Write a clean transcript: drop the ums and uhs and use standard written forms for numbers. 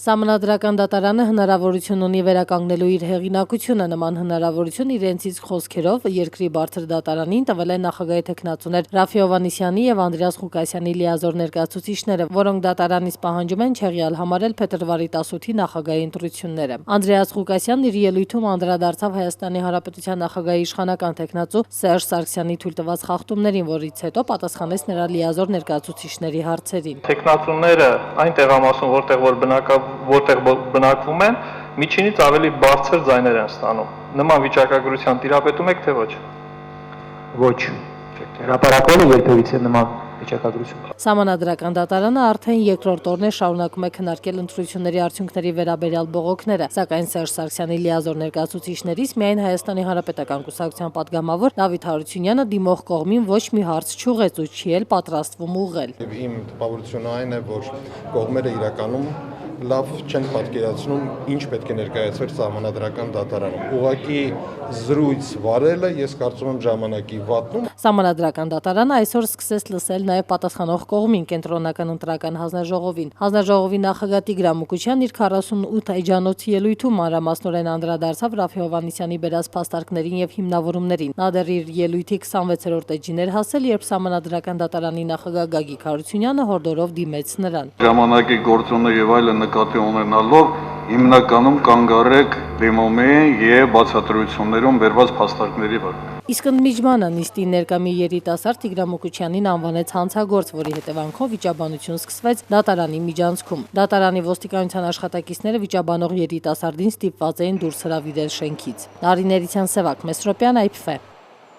Սահմանադրական դատարանը հնարավորություն ունի վերականգնելու իր հեղինակությունը, նման հնարավորություն իրենցից խոսքերով երկրի բարձր դատարանին տվել են նախագահի թեկնածուներ Ռաֆի Հովհաննիսյանի եւ Անդրեաս Ղուկասյանի լիազոր ներկայացուցիչները, որոնք դատարանից պահանջում են չեղյալ համարել փետրվարի 18-ի նախագահի ընտրությունները։ Անդրեաս Ղուկասյանն իր ելույթում անդրադարձավ Հայաստանի Հանրապետության նախագահի իշխանական թեկնածու Սերժ Սարգսյանի թույլ տված խախտումներին, որից հետո պատասխանեց նրա լիազոր ներկայացուցիչների հարցերին։ Թեկնածուները այն տեղամասում, որտեղ բնակվում են, միջինից ավելի բարձր ձայներ են ստանում։ Նման վիճակագրության տիրապետում եք թե ոչ։ Ոչ։ Հրապարակվել է երբևիցե նման վիճակագրություն։ Սահմանադրական դատարանը արդեն երկրորդ օրն է շարունակում է քննարկել ընտրությունների արդյունքների վերաբերյալ բողոքները, սակայն Սերժ Սարգսյանի լիազոր ներկայացուցիչներից միայն Հայաստանի Հանրապետական կուսակցության պատգամավոր Դավիթ Հարությունյանը դիմող կողմին ոչ մի հարց չուղեց ու չի էլ պատրաստվում ուղղել։ Իմ տպավորությունը այն է, որ կողմերը իրականում լավ չեն պատկերացնում, ինչ պետք է ներկայացվեր սահմանադրական դատարանում։ Ուղղակի զրույց վարելը ես կարծում եմ ժամանակի վատնում։ Սահմանադրական դատարանը այսօր սկսեց լսել նաև պատասխանող կողմին կենտրոնական ընտրական հանձնաժողովին։ Հանձնաժողովի նախագահ Տիգրան Մուկուչյանն իր 48 էջանոց ելույթում մանրամասնորեն անդրադարձավ Ռաֆի Հովհաննիսյանի բերած փաստարկներին եւ հիմնավորումներին։ Նա դեռ իր ելույթի 26-րդ էջին էր հասել, երբ Սահմանադրական դատարանի նախագահ Գագիկ Հարությունյանը հորդորով դիմեց նրան։ Ժամանակի գործոնը եւ այլը նկատի ունենալով հիմնականում կանգ առեք դեմոմի եւ բացատրություններում վերված փաստարկների վրա։ Իսկ ընդմիջմանը նիստին ներկա մի երիտասարդ Տիգրան Մուկուչյանին անվանեց հանցագործ, որի հետևանքով վիճաբանություն սկսվեց դատարանի միջանցքում։ Դատարանի ոստիկանության աշխատակիցները վիճաբանող երիտասարդին ստիպված էին դուրս հրավիրել շենքից։ Նարին Էրիցյան, Սևակ Մեսրոպյան, IPF